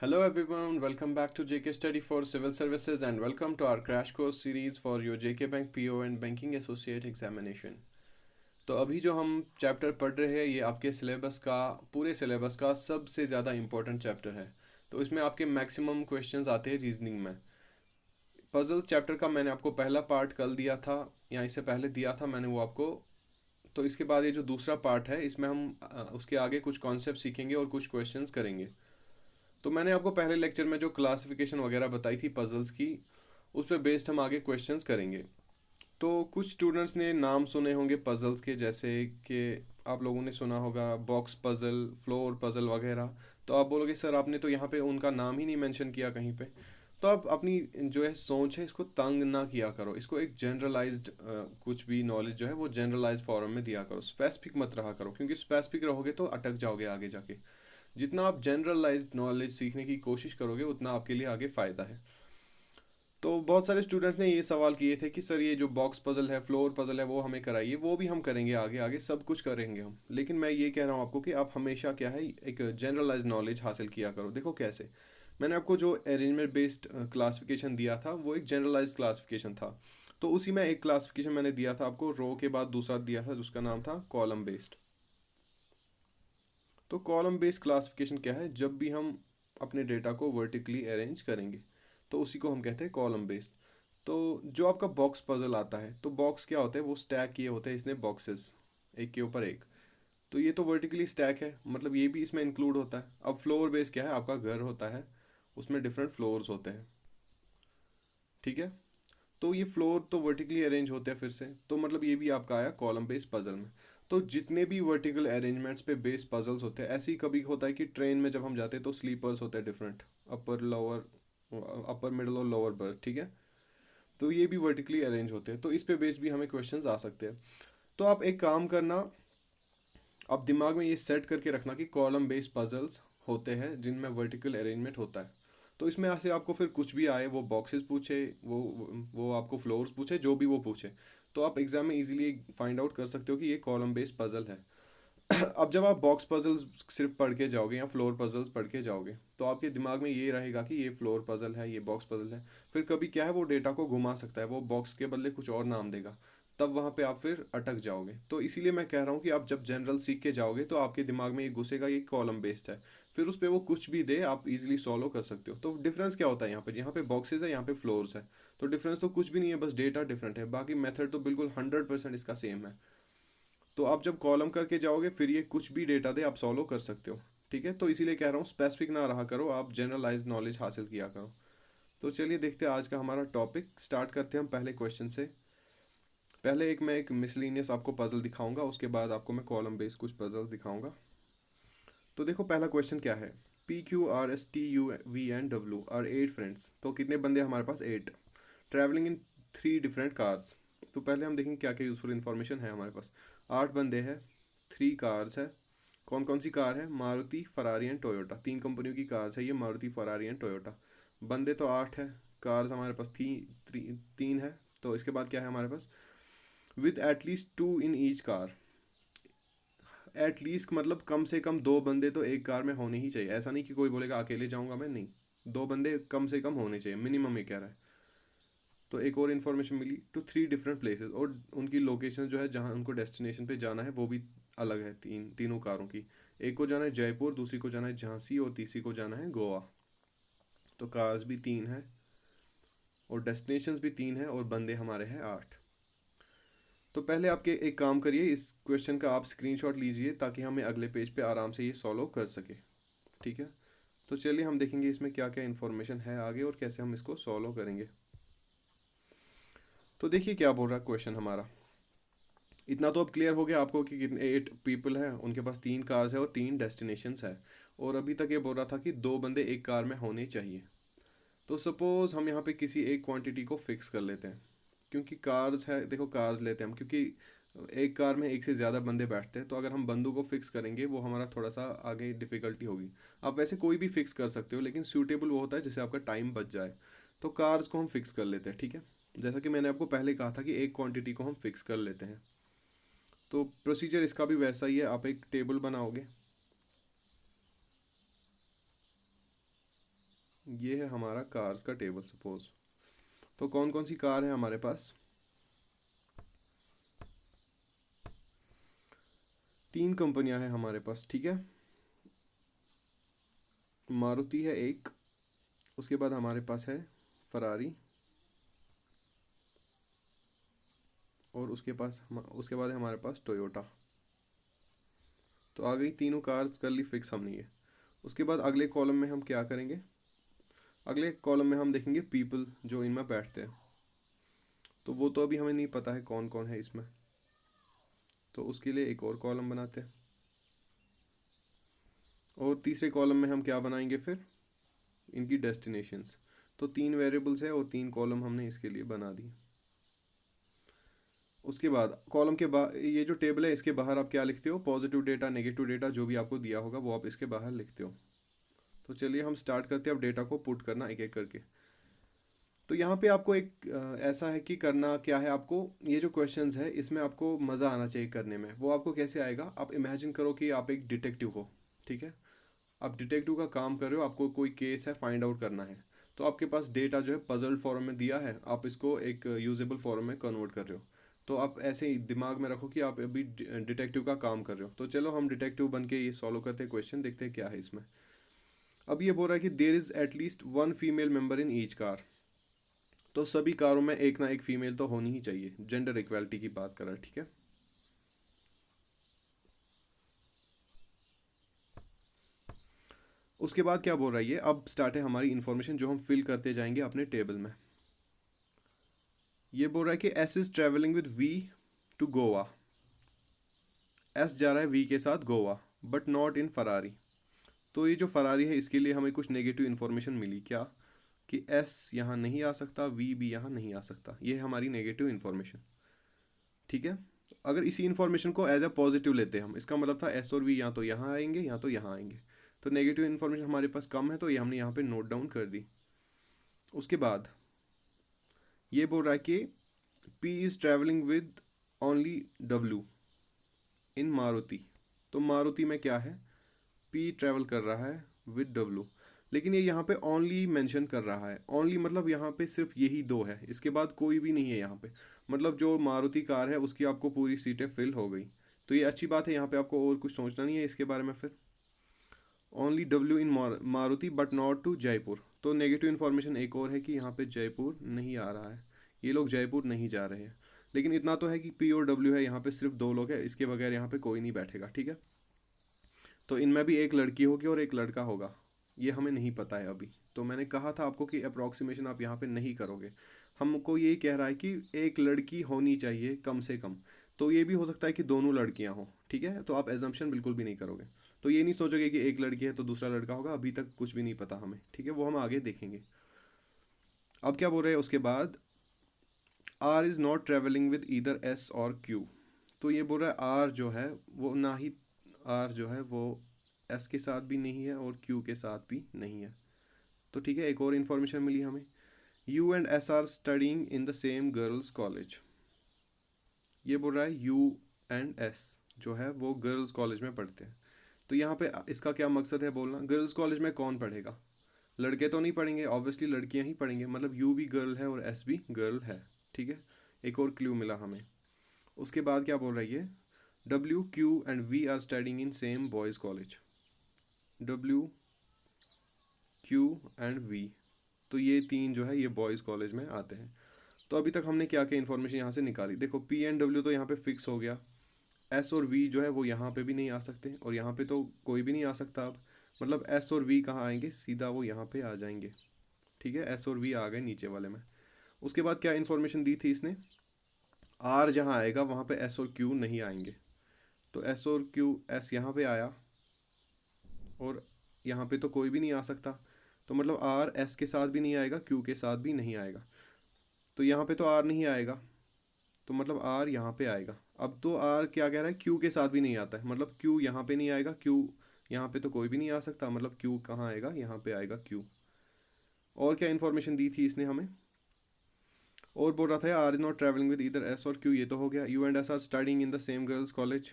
Hello everyone, welcome back to JK Study for Civil Services and welcome to our crash course series for your JK Bank PO and Banking Associate Examination। तो अभी जो हम chapter पढ़ रहे हैं ये आपके सिलेबस का पूरे सिलेबस का सबसे ज़्यादा इम्पोर्टेंट चैप्टर है। तो इसमें आपके मैक्सिमम क्वेश्चंस आते हैं रीजनिंग में। पजल चैप्टर का मैंने आपको पहला पार्ट कल दिया था या इससे पहले दिया था मैंने वो आपको। तो इसके बाद ये जो दूसरा पार्ट है इसमें हम उसके आगे कुछ कॉन्सेप्ट सीखेंगे और कुछ क्वेश्चंस करेंगे। तो मैंने आपको पहले लेक्चर में जो क्लासिफिकेशन वगैरह बताई थी पजल्स की उस पर बेस्ड हम आगे क्वेश्चंस करेंगे। तो कुछ स्टूडेंट्स ने नाम सुने होंगे पजल्स के, जैसे कि आप लोगों ने सुना होगा बॉक्स पजल, फ्लोर पजल वगैरह। तो आप बोलोगे सर आपने तो यहाँ पे उनका नाम ही नहीं मेंशन किया कहीं पे। तो आप अपनी जो है सोच है इसको तंग ना किया करो, इसको एक जनरलाइज्ड कुछ भी नॉलेज जो है वो जनरलाइज्ड फॉर्म में दिया करो, स्पेसिफिक मत रहा करो, क्योंकि स्पेसिफिक रहोगे तो अटक जाओगे आगे जाके। जितना आप जनरलाइज्ड नॉलेज सीखने की कोशिश करोगे उतना आपके लिए आगे फ़ायदा है। तो बहुत सारे स्टूडेंट्स ने ये सवाल किए थे कि सर ये जो बॉक्स पजल है, फ्लोर पजल है, वो हमें कराइए। वो भी हम करेंगे, आगे आगे सब कुछ करेंगे हम। लेकिन मैं ये कह रहा हूँ आपको कि आप हमेशा क्या है एक जनरलाइज नॉलेज हासिल किया करो। देखो कैसे, मैंने आपको जो अरेंजमेंट बेस्ड क्लासिफिकेशन दिया था वो एक जनरलाइज क्लासिफिकेशन था। तो उसी में एक क्लासिफिकेशन मैंने दिया था आपको, रो के बाद दूसरा दिया था जिसका नाम था कॉलम बेस्ड। तो कॉलम बेस्ड क्लासिफिकेशन क्या है, जब भी हम अपने डेटा को वर्टिकली अरेंज करेंगे तो उसी को हम कहते हैं कॉलम बेस्ड। तो जो आपका बॉक्स पजल आता है, तो बॉक्स क्या होता है, वो स्टैक किए होते हैं इसने बॉक्सेस एक के ऊपर एक। तो ये तो वर्टिकली स्टैक है, मतलब ये भी इसमें इंक्लूड होता है। अब फ्लोर बेस क्या है, आपका घर होता है, उसमें डिफरेंट फ्लोर्स होते हैं, ठीक है। तो ये फ्लोर तो वर्टिकली अरेंज होते हैं फिर से, तो मतलब ये भी आपका आया कॉलम बेस पजल में। तो जितने भी वर्टिकल अरेंजमेंट्स पे बेस पजल्स होते हैं, ऐसे ही कभी होता है कि ट्रेन में जब हम जाते हैं तो स्लीपर्स होते हैं different, upper lower, upper middle और लोअर बर्थ, ठीक है। तो ये भी वर्टिकली अरेंज होते हैं, तो इस पे बेस भी हमें क्वेश्चंस आ सकते हैं। तो आप एक काम करना, आप दिमाग में ये सेट करके रखना कि कॉलम बेस्ड पजल्स होते हैं जिनमें वर्टिकल अरेंजमेंट होता है। तो इसमें ऐसे आपको फिर कुछ भी आए, वो बॉक्सेस पूछे, वो आपको फ्लोर्स पूछे, जो भी वो पूछे, तो आप एग्जाम में इजीली फाइंड आउट कर सकते हो कि ये कॉलम बेस्ड पजल है। अब जब आप बॉक्स पजल्स सिर्फ पढ़ के जाओगे या फ्लोर पजल्स पढ़ के जाओगे तो आपके दिमाग में ये रहेगा कि ये फ्लोर पजल है, ये बॉक्स पजल है। फिर कभी क्या है वो डेटा को घुमा सकता है, वो बॉक्स के बदले कुछ और नाम देगा, तब वहाँ पे आप फिर अटक जाओगे। तो इसीलिए मैं कह रहा हूँ कि आप जब जनरल सीख के जाओगे तो आपके दिमाग में ये घुसेगा ये कॉलम बेस्ड है। फिर उस पर वो कुछ भी दे आप इजीली सॉल्व कर सकते हो। तो डिफरेंस क्या होता है यहाँ पे बॉक्सेस है, यहाँ पे फ्लोर्स है। तो डिफरेंस तो कुछ भी नहीं है, बस डेटा डिफरेंट है, बाकी मेथड तो बिल्कुल 100% इसका सेम है। तो आप जब कॉलम करके जाओगे फिर ये कुछ भी डेटा दे आप सॉल्व कर सकते हो, ठीक है। तो इसीलिए कह रहा हूँ स्पेसिफिक ना रहा करो, आप जनरलाइज नॉलेज हासिल किया करो। तो चलिए देखते हैं आज का हमारा टॉपिक, स्टार्ट करते हैं हम पहले क्वेश्चन से। पहले मैं एक मिसलिनियस आपको पजल दिखाऊंगा, उसके बाद आपको मैं कॉलम बेस्ड कुछ पजल्स दिखाऊंगा। तो देखो पहला क्वेश्चन क्या है, PQRSTUV and W R 8 friends. तो कितने बंदे हमारे पास, 8, ट्रैवलिंग इन 3 डिफरेंट कार्स। तो पहले हम देखेंगे क्या क्या यूज़फुल इन्फॉर्मेशन है हमारे पास। 8 बंदे हैं, 3 कार्स है। कौन कौन सी कार है, मारुति, फरारी एंड टोयोटा। 3 कंपनियों की कार्स है ये, मारुति, फरारी एंड टोयोटा। बंदे तो 8 है, कार्स हमारे पास 3 है। तो इसके बाद क्या है हमारे पास, with at least 2 in each car. At least मतलब कम से कम 2 बंदे तो एक कार में होने ही चाहिए। ऐसा नहीं कि कोई बोलेगा अकेले जाऊंगा मैं, नहीं, 2 बंदे कम से कम होने चाहिए, मिनिमम ये कह रहा है। तो एक और इन्फॉर्मेशन मिली, टू 3 डिफरेंट प्लेसेस, और उनकी लोकेशन जो है जहाँ उनको डेस्टिनेशन पे जाना है वो भी अलग है, तीनों कारों की। एक को जाना है जयपुर, दूसरी को जाना है झांसी और तीसरी को जाना है गोवा। तो कार्स भी 3 है और डेस्टिनेशंस भी 3 है और बंदे हमारे हैं 8। तो पहले आपके एक काम करिए, इस क्वेश्चन का आप स्क्रीनशॉट लीजिए ताकि हमें अगले पेज पे आराम से ये सॉल्व कर सके, ठीक है। तो चलिए हम देखेंगे इसमें क्या क्या इन्फॉर्मेशन है आगे और कैसे हम इसको सॉल्व करेंगे। तो देखिए क्या बोल रहा है क्वेश्चन हमारा। इतना तो अब क्लियर हो गया आपको कि कितने 8 पीपल हैं, उनके पास 3 कार्स है और 3 डेस्टिनेशंस है। और अभी तक ये बोल रहा था कि 2 बंदे एक कार में होने चाहिए। तो सपोज़ हम यहाँ पे किसी एक क्वांटिटी को फिक्स कर लेते हैं, क्योंकि कार्स है, देखो कार्स लेते हैं हम क्योंकि एक कार में एक से ज़्यादा बंदे बैठते हैं। तो अगर हम बंदों को फिक्स करेंगे वो हमारा थोड़ा सा आगे डिफ़िकल्टी होगी। आप वैसे कोई भी फिक्स कर सकते हो, लेकिन सूटेबल वो होता है जिससे आपका टाइम बच जाए। तो कार्स को हम फिक्स कर लेते हैं, ठीक है। जैसा कि मैंने आपको पहले कहा था कि एक क्वांटिटी को हम फिक्स कर लेते हैं। तो प्रोसीजर इसका भी वैसा ही है, आप एक टेबल बनाओगे। ये है हमारा कार्स का टेबल सपोज। तो कौन कौन सी कार है हमारे पास? 3 कंपनियां हैं हमारे पास, ठीक है। मारुति है एक, उसके बाद हमारे पास है फरारी, और उसके बाद है हमारे पास टोयोटा। तो आ गई तीनों कार्स, कर ली फिक्स हमने ये। उसके बाद अगले कॉलम में हम क्या करेंगे? अगले कॉलम में हम देखेंगे पीपल जो इनमें बैठते हैं। तो वो तो अभी हमें नहीं पता है कौन कौन है इसमें, तो उसके लिए एक और कॉलम बनाते हैं। और तीसरे कॉलम में हम क्या बनाएंगे फिर? इनकी डेस्टिनेशंस। तो 3 वेरिएबल्स है और 3 कॉलम हमने इसके लिए बना दिए। उसके बाद कॉलम के बाद ये जो टेबल है इसके बाहर आप क्या लिखते हो? पॉजिटिव डेटा, नेगेटिव डेटा, जो भी आपको दिया होगा वो आप इसके बाहर लिखते हो। तो चलिए हम स्टार्ट करते हैं अब डेटा को पुट करना एक एक करके। तो यहाँ पे आपको एक ऐसा है कि करना क्या है आपको, ये जो क्वेश्चंस है इसमें आपको मज़ा आना चाहिए करने में। वो आपको कैसे आएगा? आप इमेजिन करो कि आप एक डिटेक्टिव हो, ठीक है। आप डिटेक्टिव का काम कर रहे हो, आपको कोई केस है फाइंड आउट करना है। तो आपके पास डेटा जो है पजल फॉर्म में दिया है, आप इसको एक यूजेबल फॉर्म में कन्वर्ट कर रहे हो। तो आप ऐसे ही दिमाग में रखो कि आप अभी डिटेक्टिव का काम कर रहे हो। तो चलो हम डिटेक्टिव बन के ये सॉल्व करते हैं क्वेश्चन, देखते हैं क्या है इसमें। अब ये बोल रहा है कि there is at least 1 female member in each car. तो सभी कारों में एक ना एक फीमेल तो होनी ही चाहिए, जेंडर इक्वालिटी की बात कर रहा है, ठीक है। उसके बाद क्या बोल रहा है ये? अब स्टार्ट है हमारी इन्फॉर्मेशन जो हम फिल करते जाएंगे अपने टेबल में। ये बोल रहा है कि S is travelling with V to Goa. S जा रहा है वी के साथ Goa, but not in Ferrari. तो ये जो फरारी है इसके लिए हमें कुछ नेगेटिव इन्फॉर्मेशन मिली क्या? कि एस यहाँ नहीं आ सकता, वी भी यहाँ नहीं आ सकता। ये है हमारी नेगेटिव इन्फॉर्मेशन, ठीक है। अगर इसी इन्फॉर्मेशन को एज अ पॉजिटिव लेते हैं हम, इसका मतलब था एस और वी या तो यहाँ आएंगे या तो यहाँ आएंगे। तो नेगेटिव इन्फॉर्मेशन हमारे पास कम है, तो ये हमने यहाँ पे नोट डाउन कर दी। उसके बाद ये बोल रहा है कि P is travelling with only W in Maruti. तो मारुति में क्या है? पी ट्रैवल कर रहा है विद डब्ल्यू। लेकिन ये यहाँ पे ओनली मेंशन कर रहा है। ओनली मतलब यहाँ पे सिर्फ यही दो है, इसके बाद कोई भी नहीं है यहाँ पे। मतलब जो मारुति कार है उसकी आपको पूरी सीटें फिल हो गई। तो ये अच्छी बात है, यहाँ पे आपको और कुछ सोचना नहीं है इसके बारे में। फिर only W in Maruti but not to Jaipur. तो नेगेटिव इन्फॉर्मेशन एक और है कि यहाँ पे जयपुर नहीं आ रहा है, ये लोग जयपुर नहीं जा रहे हैं। लेकिन इतना तो है कि पी और डब्ल्यू है, यहाँ पे सिर्फ 2 लोग हैं, इसके बगैर यहाँ पे कोई नहीं बैठेगा, ठीक है। तो इनमें भी एक लड़की होगी और एक लड़का होगा, ये हमें नहीं पता है अभी। तो मैंने कहा था आपको कि अप्रॉक्सीमेशन आप यहाँ पे नहीं करोगे। हमको यही कह रहा है कि एक लड़की होनी चाहिए कम से कम। तो ये भी हो सकता है कि दोनों लड़कियाँ हों, ठीक है। तो आप एजम्पशन बिल्कुल भी नहीं करोगे। तो ये नहीं सोचोगे कि एक लड़की है तो दूसरा लड़का होगा, अभी तक कुछ भी नहीं पता हमें, ठीक है। वो हम आगे देखेंगे। अब क्या बोल रहे हैं उसके बाद? R is not travelling with either S और क्यू। तो ये बोल रहा है आर जो है वो ना ही, आर जो है वो एस के साथ भी नहीं है और क्यू के साथ भी नहीं है। तो ठीक है, एक और इन्फॉर्मेशन मिली हमें। You and S are studying in the same girls college. ये बोल रहा है यू एंड एस जो है वो गर्ल्स कॉलेज में पढ़ते हैं। तो यहाँ पे इसका क्या मकसद है बोलना? गर्ल्स कॉलेज में कौन पढ़ेगा? लड़के तो नहीं पढ़ेंगे, ऑब्वियसली लड़कियाँ ही पढ़ेंगे। मतलब यू भी गर्ल है और एस भी गर्ल है, ठीक है। एक और क्लू मिला हमें। उसके बाद क्या बोल रही है? W Q and V are studying in same boys college. W Q and V, तो ये 3 जो है ये बॉयज़ कॉलेज में आते हैं। तो अभी तक हमने क्या क्या इन्फॉर्मेशन यहाँ से निकाली? देखो पी एंड डब्ल्यू तो यहाँ पे फिक्स हो गया। एस और वी जो है वो यहाँ पे भी नहीं आ सकते, और यहाँ पे तो कोई भी नहीं आ सकता अब। मतलब एस और वी कहाँ आएंगे? सीधा वो यहाँ पे आ जाएंगे, ठीक है। एस और वी आ गए नीचे वाले में। उसके बाद क्या इन्फॉर्मेशन दी थी इसने? आर जहाँ आएगा वहाँ पे एस और क्यू नहीं आएंगे। तो एस और क्यू, एस यहाँ पे आया और यहाँ पे तो कोई भी नहीं आ सकता। तो मतलब आर एस के साथ भी नहीं आएगा, क्यू के साथ भी नहीं आएगा। तो यहाँ पे तो आर नहीं आएगा, तो मतलब आर यहाँ पे आएगा। अब तो आर क्या कह रहा है? क्यू के साथ भी नहीं आता है, मतलब क्यू यहाँ पे नहीं आएगा। क्यू यहाँ पे तो कोई भी नहीं आ सकता, मतलब क्यू कहाँ आएगा? यहाँ पे आएगा क्यू। और क्या इन्फॉर्मेशन दी थी इसने हमें? और बोल रहा था R is not travelling with either S और क्यू, ये तो हो गया। U and S are studying in the same girls college.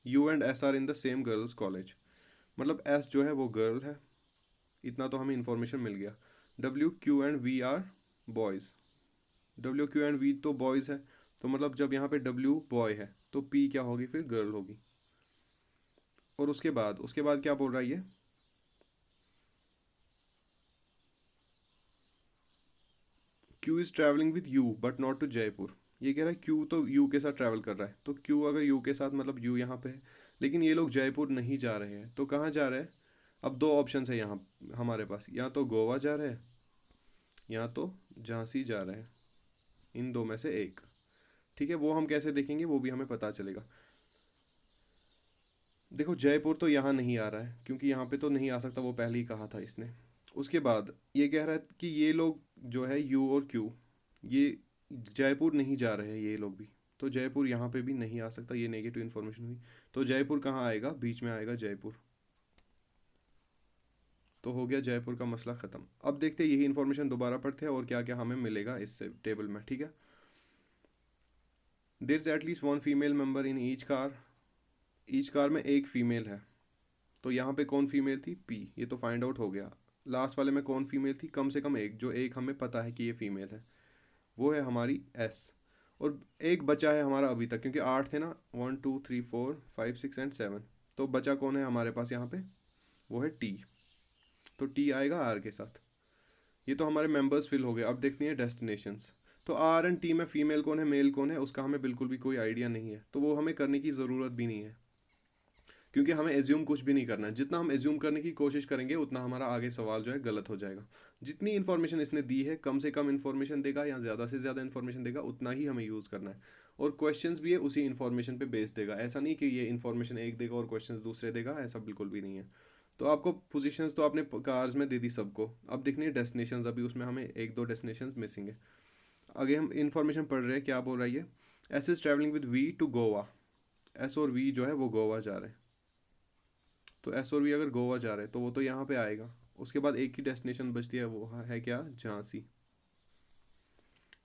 U and S are in the same girls college, मतलब एस जो है वो गर्ल है, इतना तो हमें इन्फॉर्मेशन मिल गया। WQ and V are boys, WQ and V तो बॉयज़ है, तो मतलब जब यहाँ पे W बॉय है तो P क्या होगी, फिर गर्ल होगी। और उसके बाद क्या बोल रहा है ये, Q is travelling with U but not to Jaipur. ये कह रहा है Q तो U के साथ ट्रैवल कर रहा है, तो Q अगर U के साथ मतलब U यहाँ पे है, लेकिन ये लोग जयपुर नहीं जा रहे हैं, तो कहाँ जा रहे हैं। अब दो ऑप्शन है यहाँ हमारे पास, या तो गोवा जा रहे हैं या तो झांसी जा रहे हैं, इन दो में से एक। ठीक है, वो हम कैसे देखेंगे वो भी हमें पता चलेगा। देखो जयपुर तो यहाँ नहीं आ रहा है, क्योंकि यहाँ पे तो नहीं आ सकता, वो पहले ही कहा था इसने। उसके बाद ये कह रहा है कि ये लोग जो है U और Q, ये जयपुर नहीं जा रहे हैं ये लोग भी, तो जयपुर यहाँ पे भी नहीं आ सकता, ये नेगेटिव इन्फॉर्मेशन हुई। तो जयपुर कहाँ आएगा, बीच में आएगा जयपुर। तो हो गया जयपुर का मसला ख़त्म। अब देखते हैं यही इन्फॉर्मेशन दोबारा पढ़ते हैं और क्या क्या हमें मिलेगा इससे टेबल में। ठीक है, there is at least one female member in each car में एक फीमेल है। तो यहाँ पे कौन फीमेल थी, P, ये तो फाइंड आउट हो गया। लास्ट वाले में कौन फीमेल थी, कम से कम एक, जो एक हमें पता है कि ये फीमेल है, वो है हमारी S। और एक बचा है हमारा अभी तक, क्योंकि 8 थे ना, 1 2 3 4 5 6 एंड 7, तो बचा कौन है हमारे पास यहाँ पे, वो है T। तो T आएगा R के साथ। ये तो हमारे मेंबर्स फिल हो गए। अब देखते हैं डेस्टिनेशंस। तो R एंड T में फीमेल कौन है मेल कौन है, उसका हमें बिल्कुल भी कोई आइडिया नहीं है, तो वो हमें करने की ज़रूरत भी नहीं है, क्योंकि हमें एज्यूम कुछ भी नहीं करना है। जितना हम एज्यूम करने की कोशिश करेंगे उतना हमारा आगे सवाल जो है गलत हो जाएगा। जितनी इन्फॉर्मेशन इसने दी है, कम से कम इन्फॉर्मेशन देगा या ज़्यादा से ज़्यादा इन्फॉर्मेशन देगा, उतना ही हमें यूज़ करना है। और क्वेश्चंस भी है उसी इन्फॉर्मेशन पे बेस देगा, ऐसा नहीं कि ये इन्फॉर्मेशन एक देगा और क्वेश्चंस दूसरे देगा, ऐसा बिल्कुल भी नहीं है। तो आपको पोजीशंस तो आपने कार्स में दे दी सबको, अब देखनी है डेस्टिनेशंस। अभी उसमें हमें एक दो डेस्टिनेशंस मिसिंग है। आगे हम इन्फॉर्मेशन पढ़ रहे हैं, क्या बोल रहा है ये, S is travelling with V to Goa. S और V जो है वो गोवा जा रहे हैं, तो S और V अगर गोवा जा रहे हैं तो वो तो यहाँ पे आएगा। उसके बाद एक ही डेस्टिनेशन बचती है, वो है क्या, झांसी।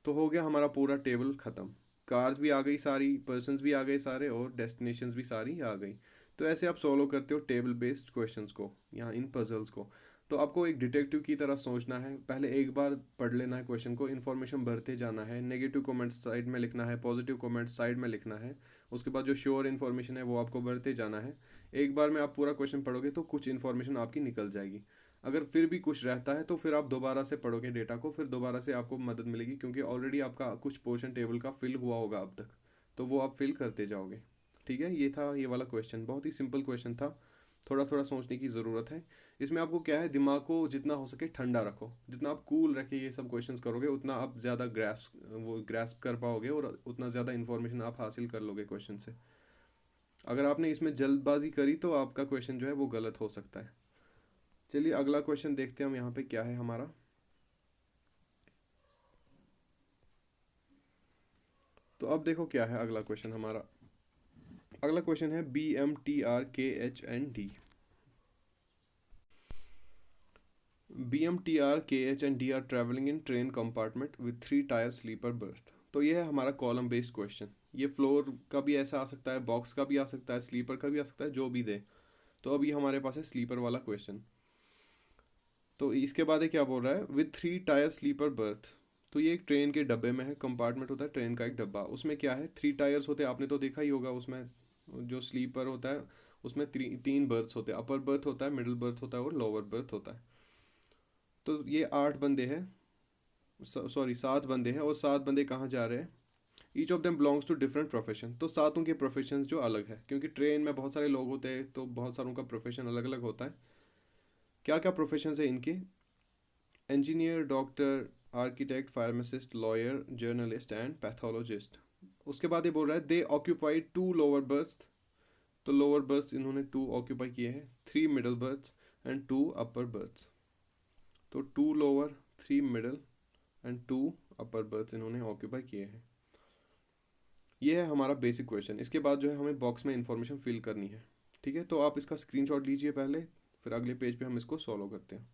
तो हो गया हमारा पूरा टेबल ख़त्म। कार्स भी आ गई सारी, पर्सन्स भी आ गए सारे, और डेस्टिनेशंस भी सारी आ गई। तो ऐसे आप सॉल्व करते हो टेबल बेस्ड क्वेश्चंस को, यहाँ इन पजल्स को। तो आपको एक डिटेक्टिव की तरह सोचना है, पहले एक बार पढ़ लेना है क्वेश्चन को, इन्फॉर्मेशन भरते जाना है, नेगेटिव कमेंट्स साइड में लिखना है, पॉजिटिव कमेंट्स साइड में लिखना है। उसके बाद जो श्योर इन्फॉर्मेशन है वो आपको भरते जाना है। एक बार में आप पूरा क्वेश्चन पढ़ोगे तो कुछ इन्फॉर्मेशन आपकी निकल जाएगी। अगर फिर भी कुछ रहता है तो फिर आप दोबारा से पढ़ोगे डेटा को, फिर दोबारा से आपको मदद मिलेगी, क्योंकि ऑलरेडी आपका कुछ पोर्शन टेबल का फिल हुआ होगा अब तक, तो वो आप फिल करते जाओगे। ठीक है, ये था ये वाला क्वेश्चन, बहुत ही सिंपल क्वेश्चन था। थोड़ा थोड़ा सोचने की ज़रूरत है इसमें। आपको क्या है, दिमाग को जितना हो सके ठंडा रखो, जितना आप कूल रखे ये सब क्वेश्चंस करोगे उतना आप ज़्यादा ग्रास्प कर पाओगे, और उतना ज़्यादा इन्फॉर्मेशन आप हासिल कर लोगे क्वेश्चन से। अगर आपने इसमें जल्दबाजी करी तो आपका क्वेश्चन जो है वो गलत हो सकता है। चलिए अगला क्वेश्चन देखते हैं हम यहाँ पे क्या है हमारा। तो अब देखो क्या है अगला क्वेश्चन हमारा। अगला क्वेश्चन है BMTR KH and D। BMTR KH and D are travelling in train compartment with 3 tier sleeper berth. तो ये है हमारा कॉलम बेस्ड क्वेश्चन। ये फ्लोर का भी ऐसा आ सकता है, बॉक्स का भी आ सकता है, स्लीपर का भी आ सकता है, जो भी दे। तो अभी हमारे पास है स्लीपर वाला क्वेश्चन। तो इसके बाद ये क्या बोल रहा है, विथ 3 टायर स्लीपर बर्थ। तो ये एक ट्रेन के डब्बे में है, कंपार्टमेंट होता है ट्रेन का एक डब्बा, उसमें क्या है 3 टायर्स होते हैं, आपने तो देखा ही होगा उसमें। जो स्लीपर होता है उसमें 3 बर्थ्स होते हैं, अपर बर्थ होता है, मिडिल बर्थ होता है और लोअर बर्थ होता है। तो ये 8 बंदे हैं, सॉरी 7 बंदे हैं, और 7 बंदे कहाँ जा रहे हैं, each of them belongs to different profession. तो सातों के प्रोफेशन जो अलग है, क्योंकि ट्रेन में बहुत सारे लोग होते हैं तो बहुत सारों का प्रोफेशन अलग अलग होता है। क्या क्या प्रोफेशन है इनके, engineer, doctor, architect, pharmacist, lawyer, journalist and pathologist. उसके बाद ये बोल रहा है दे ऑक्यूपाइड 2 लोअर बर्थ। तो लोअर बर्थ इन्होंने 2 ऑक्यूपाई किए हैं, 3 middle birth and 2 upper berth. तो 2 lower, 3 middle and 2 upper berth इन्होंने ऑक्यूपाई किए हैं। ये है हमारा बेसिक क्वेश्चन। इसके बाद जो है हमें बॉक्स में इंफॉर्मेशन फिल करनी है। ठीक है, तो आप इसका स्क्रीनशॉट लीजिए पहले, फिर अगले पेज पे हम इसको सॉल्व करते हैं।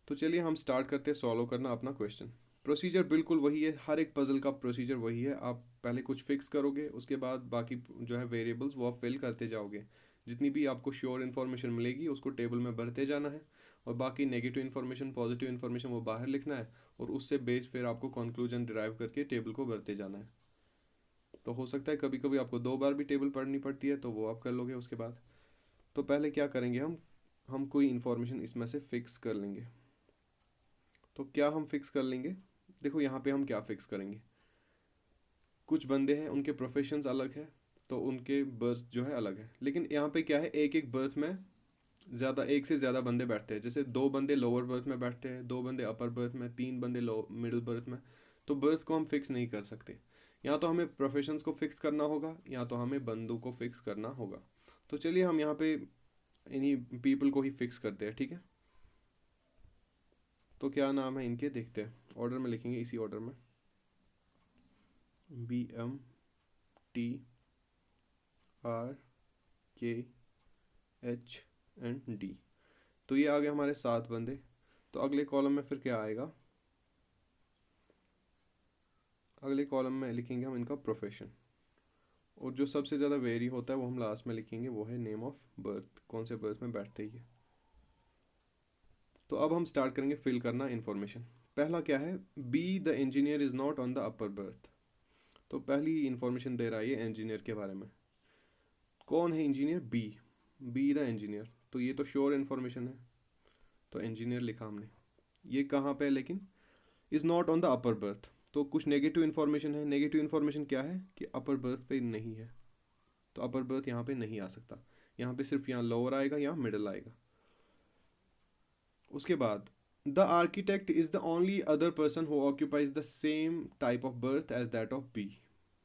तो चलिए हम स्टार्ट करते हैं सॉल्व करना अपना क्वेश्चन। प्रोसीजर बिल्कुल वही है, हर एक पजल का प्रोसीजर वही है। आप पहले कुछ फिक्स करोगे, उसके बाद बाकी जो है वेरिएबल्स वो आप फिल करते जाओगे। जितनी भी आपको श्योर इन्फॉर्मेशन मिलेगी उसको टेबल में भरते जाना है, और बाकी नेगेटिव इन्फॉर्मेशन पॉजिटिव इन्फॉर्मेशन वो बाहर लिखना है, और उससे बेस फिर आपको कंक्लूजन डिराइव करके टेबल को भरते जाना है। तो हो सकता है कभी कभी आपको 2 बार भी टेबल पढ़नी पड़ती है, तो वो आप कर लोगे उसके बाद। तो पहले क्या करेंगे हम कोई इन्फॉर्मेशन इसमें से फिक्स कर लेंगे। तो क्या हम फिक्स कर लेंगे, देखो यहाँ पे हम क्या फिक्स करेंगे। कुछ बंदे हैं उनके प्रोफेशंस अलग है, तो उनके बर्थ जो है अलग है, लेकिन यहाँ पे क्या है, एक एक बर्थ में ज़्यादा, एक से ज़्यादा बंदे बैठते हैं। जैसे 2 बंदे लोअर बर्थ में बैठते हैं, 2 बंदे अपर बर्थ में, 3 बंदे लो मिडिल बर्थ में। तो बर्थ को हम फिक्स नहीं कर सकते। या तो हमें प्रोफेशंस को फिक्स करना होगा, या तो हमें बंदों को फिक्स करना होगा। तो चलिए हम यहाँ पे इन्हीं पीपल को ही फिक्स करते हैं, ठीक है। तो क्या नाम है इनके, देखते हैं, ऑर्डर में लिखेंगे, इसी ऑर्डर में, BMTRKHND। तो ये आ गए हमारे 7 बंदे। तो अगले कॉलम में फिर क्या आएगा, अगले कॉलम में लिखेंगे हम इनका प्रोफेशन, और जो सबसे ज़्यादा वेरी होता है वो हम लास्ट में लिखेंगे, वो है नेम ऑफ बर्थ, कौन से बर्थ में बैठते ही है। तो अब हम स्टार्ट करेंगे फिल करना इन्फॉर्मेशन। पहला क्या है, be the engineer is not on the upper berth. तो पहली इन्फॉर्मेशन दे रहा है ये इंजीनियर के बारे में। कौन है इंजीनियर, बी द इंजीनियर। तो ये तो श्योर इन्फॉर्मेशन है, तो इंजीनियर लिखा हमने। ये कहाँ पे है लेकिन, is not on the upper berth. तो कुछ नेगेटिव इन्फॉर्मेशन है। नेगेटिव इन्फॉर्मेशन क्या है कि अपर बर्थ पे नहीं है, तो अपर बर्थ यहाँ पे नहीं आ सकता। यहाँ पे सिर्फ यहाँ लोअर आएगा, यहाँ मिडल आएगा। उसके बाद the architect is the only other person who occupies the same type of berth as that of B.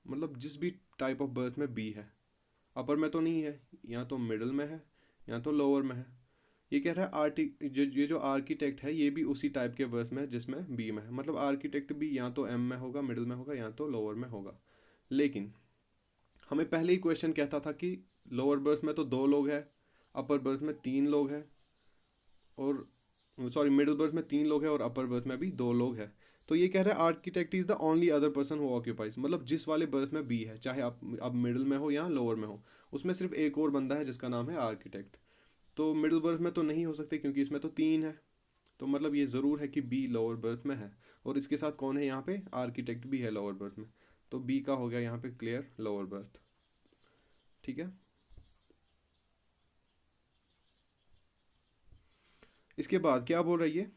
मतलब जिस भी टाइप ऑफ बर्थ में बी है, अपर में तो नहीं है, या तो मिडल में है, या तो लोअर में है। ये कह रहा है ये जो आर्किटेक्ट है ये भी उसी टाइप के बर्थ में है जिसमें बी में है। मतलब आर्किटेक्ट भी या तो एम में होगा, मिडिल में होगा, या तो लोअर में होगा। लेकिन हमें पहले ही क्वेश्चन कहता था कि लोअर बर्थ में तो 2 लोग हैं, अपर बर्थ में 3 लोग हैं, और सॉरी मिडिल बर्थ में 3 लोग हैं, और अपर बर्थ में भी 2 लोग हैं। तो ये कह रहा है architect is the only other person who occupies, मतलब जिस वाले बर्थ में बी है, चाहे आप अब मिडिल में हो या लोअर में हो, उसमें सिर्फ एक और बंदा है जिसका नाम है आर्किटेक्ट। तो मिडिल बर्थ में तो नहीं हो सकते क्योंकि इसमें तो 3 है। तो मतलब ये ज़रूर है कि बी लोअर बर्थ में है, और इसके साथ कौन है यहाँ पे, आर्किटेक्ट भी है लोअर बर्थ में। तो बी का हो गया यहाँ पे क्लियर लोअर बर्थ, ठीक है। इसके बाद क्या बोल रही है,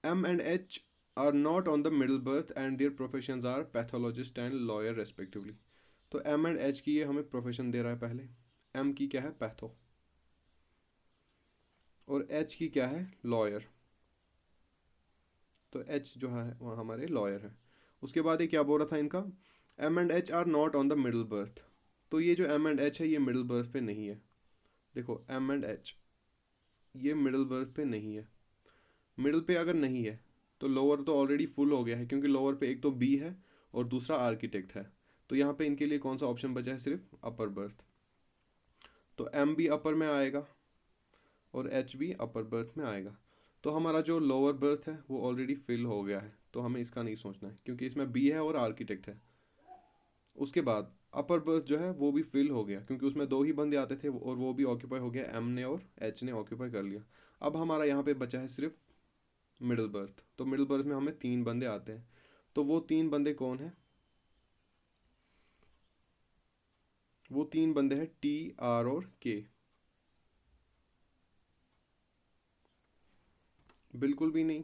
M and H are not on the middle berth and their professions are pathologist and lawyer respectively. तो एम एंड एच की ये हमें प्रोफेशन दे रहा है पहले। एम की क्या है, पैथो, और एच की क्या है, लॉयर। तो एच जो है वह हमारे लॉयर है। उसके बाद ये क्या बोल रहा था इनका, M and H are not on the middle berth. तो ये जो एम एंड एच है ये मिडिल बर्थ पे नहीं है। देखो एम एंड एच ये मिडिल बर्थ पे नहीं है। मिडिल पे अगर नहीं है तो लोअर तो ऑलरेडी फुल हो गया है, क्योंकि लोअर पे एक तो बी है और दूसरा आर्किटेक्ट है। तो यहाँ पे इनके लिए कौन सा ऑप्शन बचा है, सिर्फ अपर बर्थ। तो एम भी अपर में आएगा और एच भी अपर बर्थ में आएगा। तो हमारा जो लोअर बर्थ है वो ऑलरेडी फिल हो गया है, तो हमें इसका नहीं सोचना है क्योंकि इसमें बी है और आर्किटेक्ट है। उसके बाद अपर बर्थ जो है वो भी फिल हो गया क्योंकि उसमें 2 ही बंदे आते थे, और वो भी ऑक्यूपाई हो गया, एम ने और एच ने ऑक्यूपाई कर लिया। अब हमारा यहाँ पे बचा है सिर्फ मिडिल बर्थ। तो मिडिल बर्थ में हमें 3 बंदे आते हैं। तो वो 3 बंदे कौन है, वो 3 बंदे हैं टी, आर और के। बिल्कुल भी नहीं,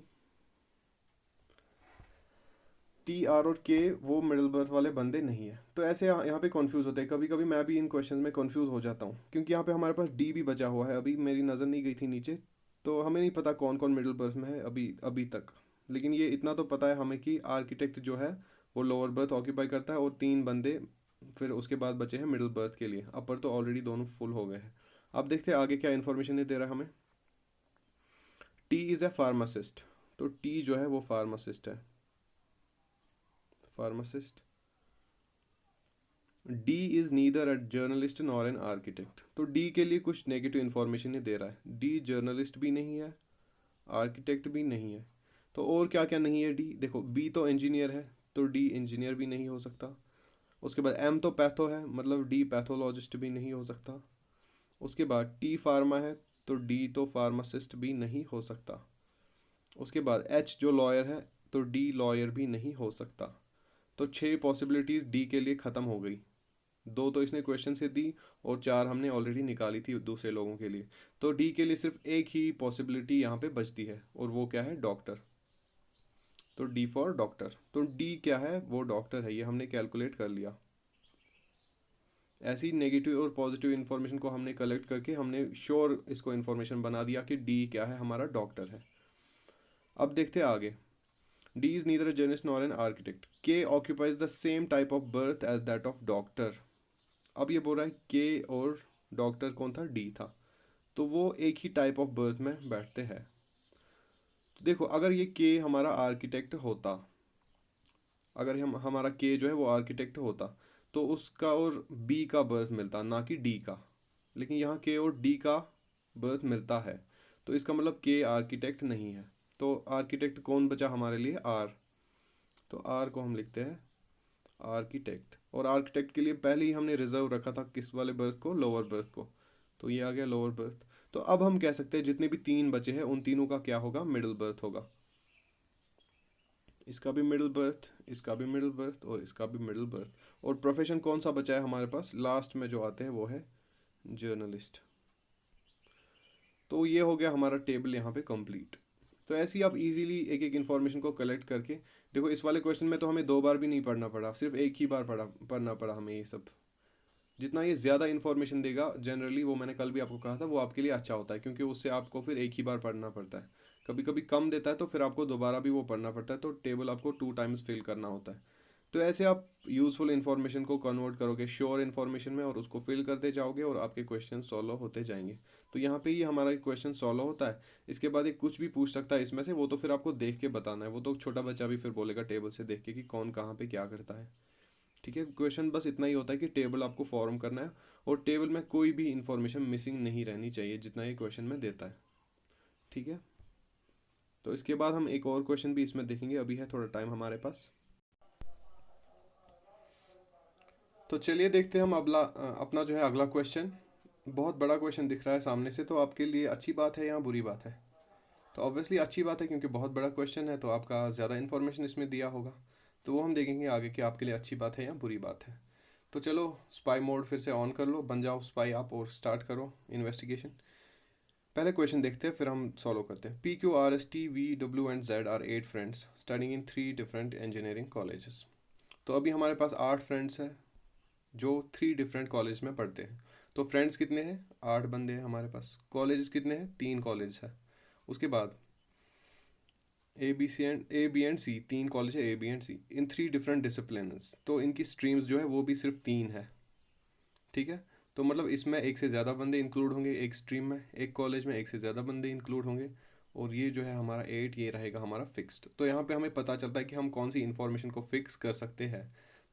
टी, आर और के वो मिडिल बर्थ वाले बंदे नहीं है। तो ऐसे यहाँ पे कंफ्यूज होते हैं, कभी कभी मैं भी इन क्वेश्चंस में कंफ्यूज हो जाता हूँ, क्योंकि यहाँ पे हमारे पास डी भी बचा हुआ है, अभी मेरी नज़र नहीं गई थी नीचे। तो हमें नहीं पता कौन कौन मिडिल बर्थ में है अभी अभी तक। लेकिन ये इतना तो पता है हमें कि आर्किटेक्ट जो है वो लोअर बर्थ ऑक्यूपाई करता है, और 3 बंदे फिर उसके बाद बचे हैं मिडिल बर्थ के लिए। अपर तो ऑलरेडी दोनों फुल हो गए हैं। अब देखते हैं आगे क्या इन्फॉर्मेशन दे रहा है हमें। T is a pharmacist. तो टी जो है वो फार्मासिस्ट है, pharmacist. D is neither a journalist nor an architect. तो डी के लिए कुछ नेगेटिव इन्फॉर्मेशन ही दे रहा है। डी जर्नलिस्ट भी नहीं है, आर्किटेक्ट भी नहीं है। तो और क्या क्या नहीं है डी, देखो बी तो इंजीनियर है, तो डी इंजीनियर भी नहीं हो सकता। उसके बाद एम तो पैथो है, मतलब डी पैथोलॉजिस्ट भी नहीं हो सकता। उसके बाद टी फार्मा है, तो डी तो फार्मासिस्ट भी नहीं हो सकता। उसके बाद एच जो लॉयर है, तो डी लॉयर भी नहीं हो सकता। तो 6 पॉसिबिलिटीज़ डी के लिए ख़त्म हो गई। 2 तो इसने क्वेश्चन से दी और 4 हमने ऑलरेडी निकाली थी दूसरे लोगों के लिए। तो डी के लिए सिर्फ एक ही पॉसिबिलिटी यहाँ पे बचती है, और वो क्या है? डॉक्टर। तो डी फॉर डॉक्टर। तो डी क्या है? वो डॉक्टर है, ये हमने कैलकुलेट कर लिया। ऐसी नेगेटिव और पॉजिटिव इन्फॉर्मेशन को हमने कलेक्ट करके हमने श्योर इसको इन्फॉर्मेशन बना दिया कि डी क्या है? हमारा डॉक्टर है। अब देखते हैं आगे। D is neither a journalist nor an architect. K occupies the same type of berth as that of doctor. अब ये बोल रहा है के और डॉक्टर कौन था? डी था। तो वो एक ही टाइप ऑफ बर्थ में बैठते हैं। तो देखो, अगर ये के हमारा आर्किटेक्ट होता, अगर हम हमारा के जो है वो आर्किटेक्ट होता, तो उसका और बी का बर्थ मिलता, ना कि डी का। लेकिन यहाँ के और डी का बर्थ मिलता है, तो इसका मतलब के आर्किटेक्ट नहीं है। तो आर्किटेक्ट कौन बचा हमारे लिए? आर। तो आर को हम लिखते हैं आर्किटेक्ट। और आर्किटेक्ट के लिए पहले ही हमने रिजर्व रखा था किस वाले बर्थ को? लोअर बर्थ को। तो ये आ गया लोअर बर्थ। तो अब हम कह सकते हैं जितने भी 3 बचे हैं उन तीनों का क्या होगा? मिडिल बर्थ होगा। इसका भी मिडिल बर्थ, इसका भी मिडिल बर्थ, और इसका भी मिडिल बर्थ। और प्रोफेशन कौन सा बचा है हमारे पास? लास्ट में जो आते हैं वो है जर्नलिस्ट। तो ये हो गया हमारा टेबल यहाँ पे कंप्लीट। तो ऐसे ही आप इजीली एक एक इन्फॉर्मेशन को कलेक्ट करके, देखो इस वाले क्वेश्चन में तो हमें 2 बार भी नहीं पढ़ना पड़ा, सिर्फ एक ही बार पढ़ना पड़ा हमें ये सब। जितना ये ज़्यादा इन्फॉर्मेशन देगा जनरली, वो मैंने कल भी आपको कहा था, वो आपके लिए अच्छा होता है, क्योंकि उससे आपको फिर एक ही बार पढ़ना पड़ता है। कभी कभी कम देता है तो फिर आपको दोबारा भी वो पढ़ना पड़ता है, तो टेबल आपको 2 टाइम्स फिल करना होता है। तो ऐसे आप यूज़फुल इन्फॉर्मेशन को कन्वर्ट करोगे श्योर इन्फॉर्मेशन में, और उसको फिल करते जाओगे और आपके क्वेश्चन सॉल्व होते जाएंगे। तो यहाँ पे ही हमारा क्वेश्चन सॉल्व होता है। इसके बाद एक कुछ भी पूछ सकता है इसमें से, वो तो फिर आपको देख के बताना है, वो तो छोटा बच्चा भी फिर बोलेगा टेबल से देख के कि कौन कहाँ पे क्या करता है। ठीक है, क्वेश्चन बस इतना ही होता है कि टेबल आपको फॉर्म करना है, और टेबल में कोई भी इंफॉर्मेशन मिसिंग नहीं रहनी चाहिए जितना ये क्वेश्चन में देता है। ठीक है, तो इसके बाद हम एक और क्वेश्चन भी इसमें देखेंगे, अभी है थोड़ा टाइम हमारे पास। तो चलिए देखते हैं हम अपना जो है अगला क्वेश्चन। बहुत बड़ा क्वेश्चन दिख रहा है सामने से, तो आपके लिए अच्छी बात है या बुरी बात है? तो ऑब्वियसली अच्छी बात है, क्योंकि बहुत बड़ा क्वेश्चन है तो आपका ज़्यादा इन्फॉर्मेशन इसमें दिया होगा। तो वो हम देखेंगे आगे कि आपके लिए अच्छी बात है या बुरी बात है। तो चलो स्पाई मोड फिर से ऑन कर लो, बन जाओ स्पाई आप और स्टार्ट करो इन्वेस्टिगेशन। पहले क्वेश्चन देखते हैं फिर हम सॉल्व करते हैं। PQRSTVW and Z are 8 friends studying in 3 different engineering colleges. तो अभी हमारे पास 8 फ्रेंड्स हैं जो 3 डिफरेंट कॉलेज में पढ़ते हैं। तो फ्रेंड्स कितने हैं? 8 बंदे हैं हमारे पास। कॉलेज कितने हैं? 3 कॉलेज है। उसके बाद A B and C 3 college है, A B and C in 3 different discipline. तो इनकी स्ट्रीम्स जो है वो भी सिर्फ 3 है। ठीक है, तो मतलब इसमें एक से ज़्यादा बंदे इंक्लूड होंगे एक स्ट्रीम में, एक कॉलेज में एक से ज़्यादा बंदे इंक्लूड होंगे। और ये जो है हमारा 8, ये रहेगा हमारा फिक्स्ड। तो यहाँ पे हमें पता चलता है कि हम कौन सी इन्फॉर्मेशन को फिक्स कर सकते हैं।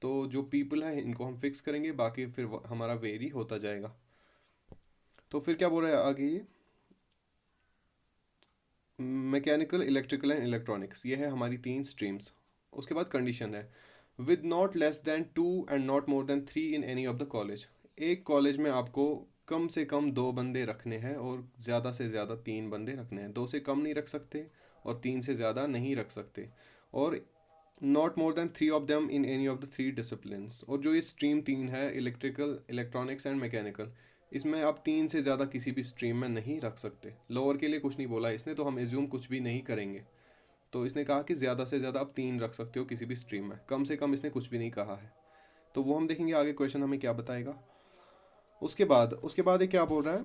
तो जो पीपल है इनको हम फिक्स करेंगे, बाकी फिर हमारा वेरी होता जाएगा। तो फिर क्या बोल रहा है आगे ये? मैकेनिकल, इलेक्ट्रिकल एंड इलेक्ट्रॉनिक्स, ये है हमारी 3 स्ट्रीम्स। उसके बाद कंडीशन है with not less than 2 and not more than 3 in any of the college. एक कॉलेज में आपको कम से कम 2 बंदे रखने हैं और ज़्यादा से ज़्यादा 3 बंदे रखने हैं। 2 से कम नहीं रख सकते और 3 से ज़्यादा नहीं रख सकते। और not more than 3 of them in any of the 3 disciplines. और जो ये स्ट्रीम 3 है, इलेक्ट्रिकल, इलेक्ट्रॉनिक्स एंड मैकेनिकल, इसमें आप 3 से ज़्यादा किसी भी स्ट्रीम में नहीं रख सकते। लोअर के लिए कुछ नहीं बोला इसने, तो हम एज्यूम कुछ भी नहीं करेंगे। तो इसने कहा कि ज़्यादा से ज़्यादा आप 3 रख सकते हो किसी भी स्ट्रीम में, कम से कम इसने कुछ भी नहीं कहा है। तो वो हम देखेंगे आगे क्वेश्चन हमें क्या बताएगा। उसके बाद ये क्या बोल रहा है?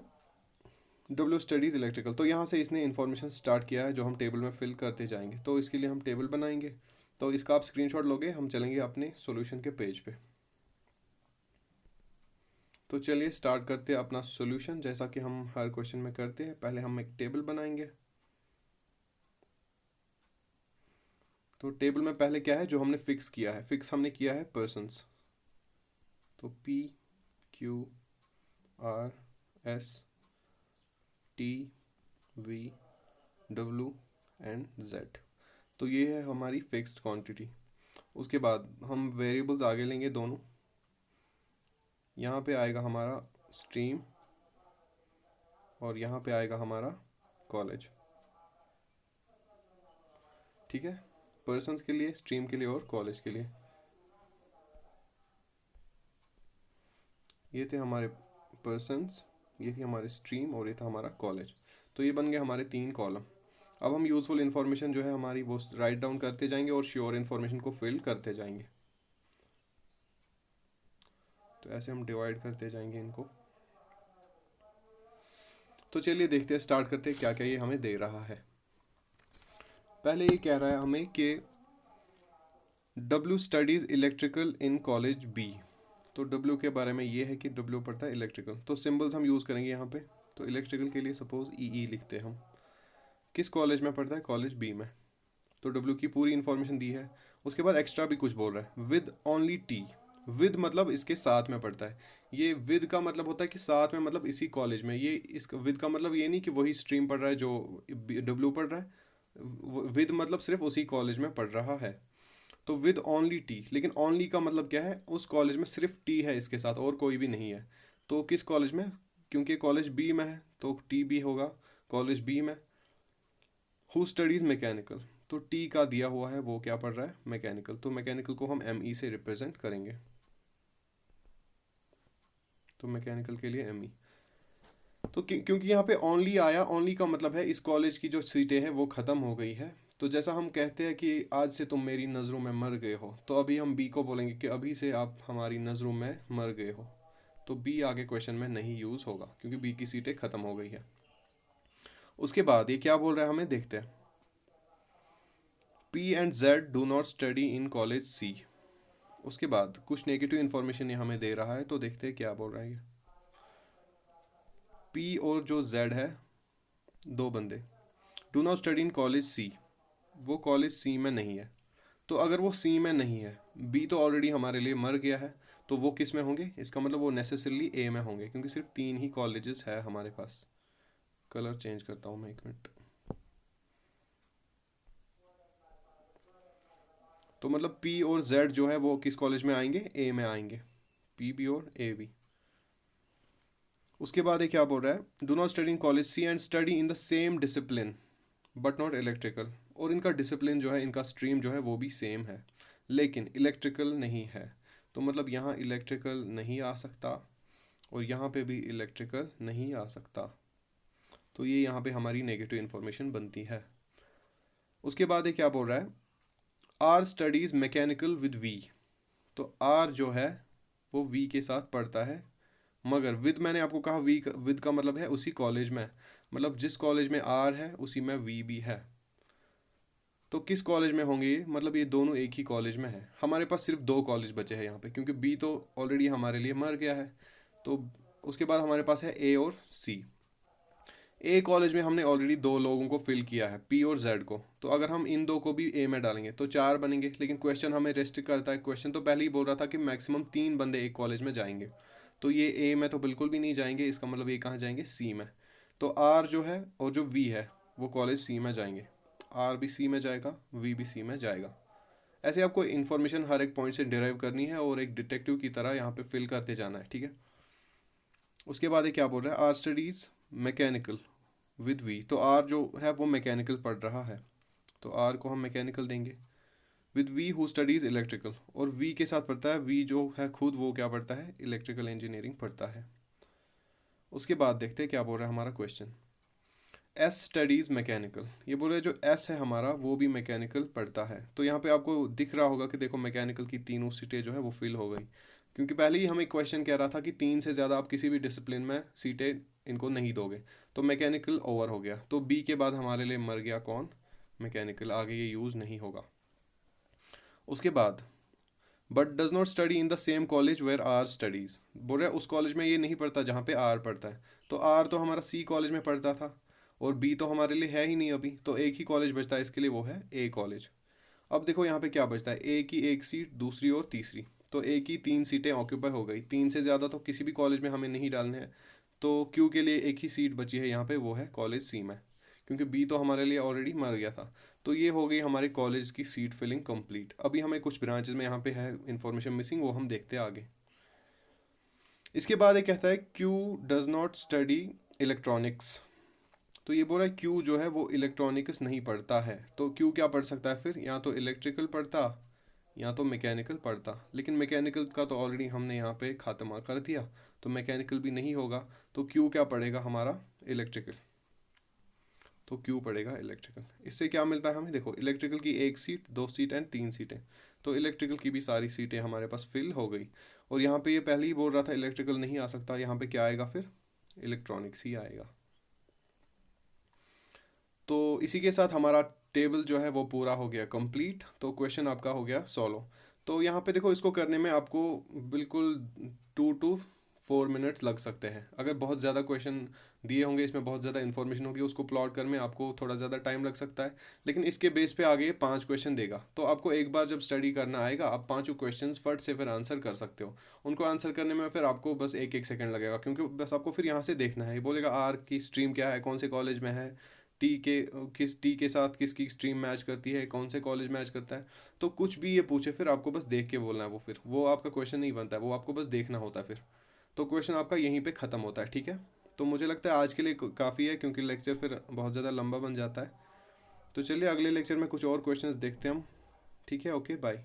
W studies electrical. तो यहाँ से इसने इन्फॉर्मेशन स्टार्ट किया है जो हम टेबल में फिल करते जाएंगे। तो इसके लिए हम टेबल बनाएंगे। तो इसका आप स्क्रीनशॉट लोगे, हम चलेंगे अपने सॉल्यूशन के पेज पे। तो चलिए स्टार्ट करते हैं अपना सॉल्यूशन, जैसा कि हम हर क्वेश्चन में करते हैं। पहले हम एक टेबल बनाएंगे। तो टेबल में पहले क्या है जो हमने फिक्स किया है? फिक्स हमने किया है पर्सन्स। तो PQRSTVW and Z। तो ये है हमारी फिक्स्ड क्वांटिटी। उसके बाद हम वेरिएबल्स आगे लेंगे दोनों। यहाँ पे आएगा हमारा स्ट्रीम और यहाँ पे आएगा हमारा कॉलेज। ठीक है, पर्सन्स के लिए, स्ट्रीम के लिए और कॉलेज के लिए। ये थे हमारे पर्सन्स, ये थी हमारी स्ट्रीम और ये था हमारा कॉलेज। तो ये बन गए हमारे 3 कॉलम। अब हम यूज़फुल इन्फॉर्मेशन जो है हमारी वो राइट डाउन करते जाएंगे और श्योर इन्फॉर्मेशन को फिल करते जाएंगे। तो ऐसे हम डिवाइड करते जाएंगे इनको। तो चलिए देखते हैं, स्टार्ट करते हैं क्या क्या ये हमें दे रहा है। पहले ये कह रहा है हमें कि W studies electrical in college B। तो W के बारे में ये है कि W पढ़ता है इलेक्ट्रिकल। तो सिंबल्स हम यूज़ करेंगे यहाँ पे। तो इलेक्ट्रिकल के लिए सपोज EE लिखते हैं हम। किस कॉलेज में पढ़ता है? कॉलेज B में। तो W की पूरी इन्फॉर्मेशन दी है। उसके बाद एक्स्ट्रा भी कुछ बोल रहा है, विद ओनली T। विद मतलब इसके साथ में पढ़ता है। ये विद का मतलब होता है कि साथ में, मतलब इसी कॉलेज में। ये इसका विद का मतलब ये नहीं कि वही स्ट्रीम पढ़ रहा है जो W पढ़ रहा है। विद मतलब सिर्फ उसी कॉलेज में पढ़ रहा है। तो विद ओनली T, लेकिन ओनली का मतलब क्या है? उस कॉलेज में सिर्फ T है इसके साथ, और कोई भी नहीं है। तो किस कॉलेज में? क्योंकि कॉलेज बी में है तो टी भी होगा कॉलेज बी में। हु स्टडीज़ मैकेनिकल, तो टी का दिया हुआ है, वो क्या पढ़ रहा है? मैकेनिकल। तो मैकेनिकल को हम ME से रिप्रेजेंट करेंगे। तो मैकेनिकल के लिए ME। तो क्योंकि यहाँ पे ओनली आया, ओनली का मतलब है इस कॉलेज की जो सीटें हैं वो ख़त्म हो गई है। तो जैसा हम कहते हैं कि आज से तुम मेरी नज़रों में मर गए हो, तो अभी हम बी को बोलेंगे कि अभी से आप हमारी नज़रों में मर गए हो। तो बी आगे क्वेश्चन में नहीं यूज़ होगा क्योंकि बी की सीटें ख़त्म हो गई है। उसके बाद ये क्या बोल रहा है हमें, देखते हैं। P and Z do not study in college C। उसके बाद कुछ नेगेटिव इन्फॉर्मेशन ये हमें दे रहा है, तो देखते हैं क्या बोल रहा है ये। P और जो Z है, 2 बंदे, do not study in college C। वो कॉलेज C में नहीं है। तो अगर वो C में नहीं है, B तो ऑलरेडी हमारे लिए मर गया है, तो वो किस में होंगे? इसका मतलब वो नेसेसरली A में होंगे, क्योंकि सिर्फ 3 ही कॉलेजेस है हमारे पास। कलर चेंज करता हूँ मैं, 1 मिनट। तो मतलब P और Z जो है वो किस कॉलेज में आएंगे? A में आएंगे। P B और A B। उसके बाद ये क्या बोल रहा है? Do not study in college C and study in the same discipline but not electrical. और इनका डिसिप्लिन जो है, इनका स्ट्रीम जो है वो भी सेम है, लेकिन इलेक्ट्रिकल नहीं है। तो मतलब यहाँ इलेक्ट्रिकल नहीं आ सकता और यहाँ पे भी इलेक्ट्रिकल नहीं आ सकता। तो ये यहाँ पे हमारी नेगेटिव इन्फॉर्मेशन बनती है। उसके बाद ये क्या बोल रहा है? R studies mechanical with V. तो आर जो है वो वी के साथ पढ़ता है, मगर विद, मैंने आपको कहा वी विद का मतलब है उसी कॉलेज में। मतलब जिस कॉलेज में आर है उसी में वी भी है। तो किस कॉलेज में होंगे ये? मतलब ये दोनों एक ही कॉलेज में है। हमारे पास सिर्फ 2 कॉलेज बचे हैं यहाँ पे, क्योंकि बी तो ऑलरेडी हमारे लिए मर गया है। तो उसके बाद हमारे पास है ए और सी। ए कॉलेज में हमने ऑलरेडी 2 लोगों को फिल किया है, पी और जेड को। तो अगर हम इन 2 को भी ए में डालेंगे तो 4 बनेंगे, लेकिन क्वेश्चन हमें रेस्ट्रिक्ट करता है। क्वेश्चन तो पहले ही बोल रहा था कि मैक्सिमम 3 बंदे एक कॉलेज में जाएंगे। तो ये ए में तो बिल्कुल भी नहीं जाएंगे, इसका मतलब ये कहाँ जाएंगे? सी में। तो आर जो है और जो वी है वो कॉलेज सी में जाएंगे। आर भी सी में जाएगा, वी भी सी में जाएगा। ऐसे आपको इन्फॉर्मेशन हर एक पॉइंट से डिराइव करनी है और एक डिटेक्टिव की तरह यहाँ पे फिल करते जाना है, ठीक है। उसके बाद ये क्या बोल रहा है? R studies mechanical with V. तो आर जो है वो मैकेनिकल पढ़ रहा है, तो आर को हम मैकेनिकल देंगे। With V who studies electrical, और वी के साथ पढ़ता है, वी जो है खुद वो क्या पढ़ता है? इलेक्ट्रिकल इंजीनियरिंग पढ़ता है। उसके बाद देखते हैं क्या बोल रहा है हमारा क्वेश्चन। S studies mechanical. ये बोल रहा है जो एस है हमारा वो भी मैकेनिकल पढ़ता है। तो यहाँ पे आपको दिख रहा होगा कि देखो मैकेनिकल की तीनों सीटें जो है वो फिल हो गई, क्योंकि पहले ही हमें क्वेश्चन कह रहा था कि 3 से ज़्यादा आप किसी भी डिसिप्लिन में सीटें इनको नहीं दोगे। तो मैकेनिकल ओवर हो गया। तो बी के बाद हमारे लिए मर गया कौन? मैकेनिकल। आगे ये यूज़ नहीं होगा। उसके बाद but does not study in the same college where R studies. बोल रहा है उस कॉलेज में ये नहीं पढ़ता जहाँ पे आर पढ़ता है। तो आर तो हमारा सी कॉलेज में पढ़ता था और बी तो हमारे लिए है ही नहीं अभी, तो एक ही कॉलेज बचता है इसके लिए, वो है ए कॉलेज। अब देखो यहाँ पे क्या बचता है, ए की एक सीट, दूसरी और तीसरी। तो ए की 3 सीटें ऑक्यूपाई हो गई। 3 से ज़्यादा तो किसी भी कॉलेज में हमें नहीं डालने हैं। तो क्यू के लिए एक ही सीट बची है यहाँ पे, वो है कॉलेज सी में, क्योंकि बी तो हमारे लिए ऑलरेडी मर गया था। तो ये हो गई हमारे कॉलेज की सीट फिलिंग कंप्लीट। अभी हमें कुछ ब्रांचेस में यहाँ पे है इंफॉर्मेशन मिसिंग, वो हम देखते हैं आगे। इसके बाद ये कहता है Q does not study electronics. तो ये बोल रहा है क्यू जो है वो इलेक्ट्रॉनिक्स नहीं पढ़ता है, तो क्यू क्या पढ़ सकता है फिर? या तो इलेक्ट्रिकल पढ़ता या तो मैकेनिकल पढ़ता, लेकिन मैकेनिकल का तो ऑलरेडी हमने यहाँ पे खात्मा कर दिया, तो मैकेनिकल भी नहीं होगा। तो क्यू क्या पढ़ेगा हमारा? इलेक्ट्रिकल। तो क्यू पढ़ेगा इलेक्ट्रिकल। इससे क्या मिलता है हमें? देखो, इलेक्ट्रिकल की एक सीट, दो सीट एंड तीन सीटें, तो इलेक्ट्रिकल की भी सारी सीटें हमारे पास फिल हो गई। और यहाँ पे ये पहले ही बोल रहा था इलेक्ट्रिकल नहीं आ सकता, यहाँ पे क्या आएगा फिर? इलेक्ट्रॉनिक्स ही आएगा। तो इसी के साथ हमारा टेबल जो है वो पूरा हो गया कंप्लीट, तो क्वेश्चन आपका हो गया सॉल्व। तो यहाँ पे देखो, इसको करने में आपको बिल्कुल 2 to 4 मिनट्स लग सकते हैं। अगर बहुत ज़्यादा क्वेश्चन दिए होंगे, इसमें बहुत ज़्यादा इन्फॉर्मेशन होगी, उसको प्लॉट करने में आपको थोड़ा ज़्यादा टाइम लग सकता है। लेकिन इसके बेस पे आगे 5 क्वेश्चन देगा, तो आपको एक बार जब स्टडी करना आएगा, आप पाँचों क्वेश्चन फट से फिर आंसर कर सकते हो। उनको आंसर करने में फिर आपको बस एक एक सेकंड लगेगा, क्योंकि बस आपको फिर यहाँ से देखना है। ये बोलेगा आर की स्ट्रीम क्या है, कौन से कॉलेज में है, टी के साथ किसकी स्ट्रीम मैच करती है, कौन से कॉलेज मैच करता है। तो कुछ भी ये पूछे, फिर आपको बस देख के बोलना है, फिर वो आपका क्वेश्चन नहीं बनता है, वो आपको बस देखना होता है फिर। तो क्वेश्चन आपका यहीं पे ख़त्म होता है, ठीक है। तो मुझे लगता है आज के लिए काफ़ी है, क्योंकि लेक्चर फिर बहुत ज़्यादा लंबा बन जाता है। तो चलिए अगले लेक्चर में कुछ और क्वेश्चंस देखते हैं हम। ठीक है, ओके, बाय।